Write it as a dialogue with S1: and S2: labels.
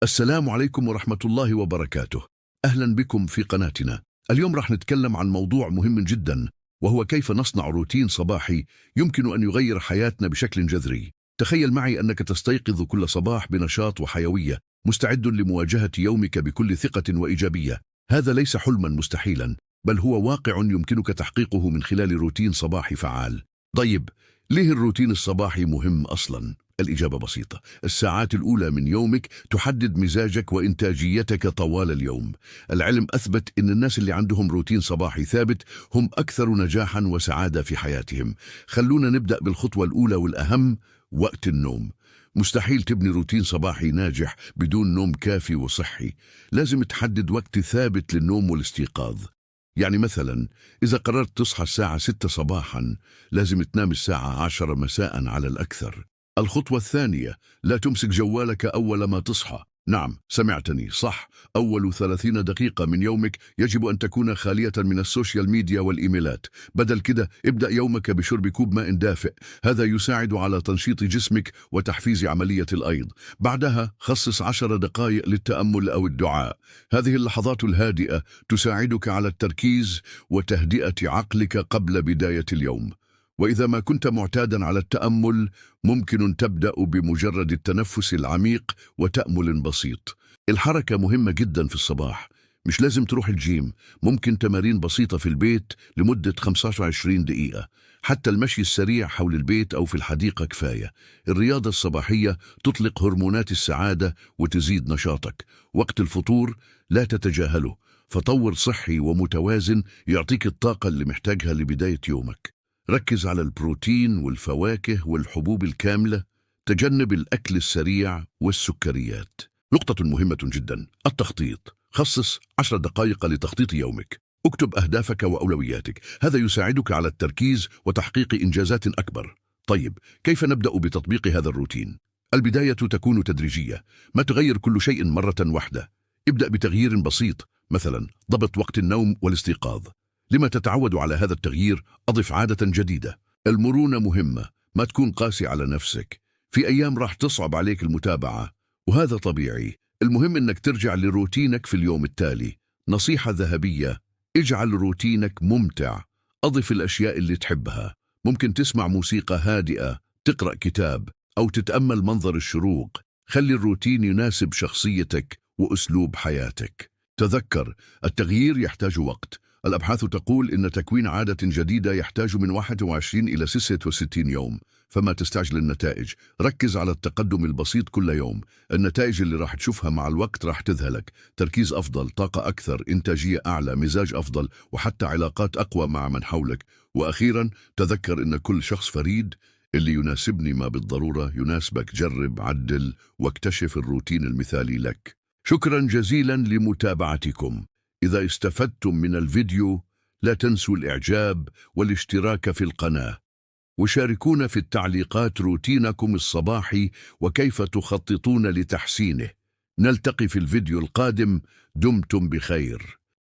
S1: السلام عليكم ورحمة الله وبركاته. أهلا بكم في قناتنا. اليوم راح نتكلم عن موضوع مهم جدا، وهو كيف نصنع روتين صباحي يمكن أن يغير حياتنا بشكل جذري. تخيل معي أنك تستيقظ كل صباح بنشاط وحيوية، مستعد لمواجهة يومك بكل ثقة وإيجابية. هذا ليس حلما مستحيلا، بل هو واقع يمكنك تحقيقه من خلال روتين صباحي فعال. طيب، ليه الروتين الصباحي مهم أصلا؟ الإجابة بسيطة. الساعات الأولى من يومك تحدد مزاجك وإنتاجيتك طوال اليوم. العلم أثبت أن الناس اللي عندهم روتين صباحي ثابت هم أكثر نجاحا وسعادة في حياتهم. خلونا نبدأ بالخطوة الأولى والأهم: وقت النوم. مستحيل تبني روتين صباحي ناجح بدون نوم كافي وصحي. لازم تحدد وقت ثابت للنوم والاستيقاظ. يعني مثلا إذا قررت تصحى الساعة 6 صباحا، لازم تنام الساعة 10 مساء على الأكثر. الخطوة الثانية: لا تمسك جوالك أول ما تصحى. نعم، سمعتني صح. أول 30 دقيقة من يومك يجب أن تكون خالية من السوشيال ميديا والإيميلات. بدل كده ابدأ يومك بشرب كوب ماء دافئ، هذا يساعد على تنشيط جسمك وتحفيز عملية الأيض. بعدها خصص 10 دقائق للتأمل أو الدعاء. هذه اللحظات الهادئة تساعدك على التركيز وتهدئة عقلك قبل بداية اليوم. وإذا ما كنت معتادا على التأمل، ممكن تبدأ بمجرد التنفس العميق وتأمل بسيط. الحركة مهمة جدا في الصباح. مش لازم تروح الجيم، ممكن تمارين بسيطة في البيت لمدة 25 دقيقة. حتى المشي السريع حول البيت أو في الحديقة كفاية. الرياضة الصباحية تطلق هرمونات السعادة وتزيد نشاطك. وقت الفطور لا تتجاهله، فطور صحي ومتوازن يعطيك الطاقة اللي محتاجها لبداية يومك. ركز على البروتين والفواكه والحبوب الكاملة. تجنب الأكل السريع والسكريات. نقطة مهمة جدا: التخطيط. خصص 10 دقائق لتخطيط يومك. اكتب أهدافك وأولوياتك، هذا يساعدك على التركيز وتحقيق إنجازات أكبر. طيب، كيف نبدأ بتطبيق هذا الروتين؟ البداية تكون تدريجية، ما تغير كل شيء مرة واحدة. ابدأ بتغيير بسيط، مثلا ضبط وقت النوم والاستيقاظ. لما تتعود على هذا التغيير، أضف عادة جديدة. المرونة مهمة، ما تكون قاسي على نفسك. في أيام راح تصعب عليك المتابعة، وهذا طبيعي. المهم إنك ترجع لروتينك في اليوم التالي. نصيحة ذهبية: اجعل روتينك ممتع. أضف الأشياء اللي تحبها. ممكن تسمع موسيقى هادئة، تقرأ كتاب، أو تتأمل منظر الشروق. خلي الروتين يناسب شخصيتك وأسلوب حياتك. تذكر، التغيير يحتاج وقت. الأبحاث تقول إن تكوين عادة جديدة يحتاج من 21 إلى 66 يوم، فما تستعجل النتائج. ركز على التقدم البسيط كل يوم. النتائج اللي راح تشوفها مع الوقت راح تذهلك: تركيز أفضل، طاقة أكثر، إنتاجية أعلى، مزاج أفضل، وحتى علاقات أقوى مع من حولك. وأخيرا، تذكر إن كل شخص فريد. اللي يناسبني ما بالضرورة يناسبك. جرب، عدل، واكتشف الروتين المثالي لك. شكرا جزيلا لمتابعتكم. إذا استفدتم من الفيديو، لا تنسوا الإعجاب والاشتراك في القناة، وشاركونا في التعليقات روتينكم الصباحي وكيف تخططون لتحسينه. نلتقي في الفيديو القادم. دمتم بخير.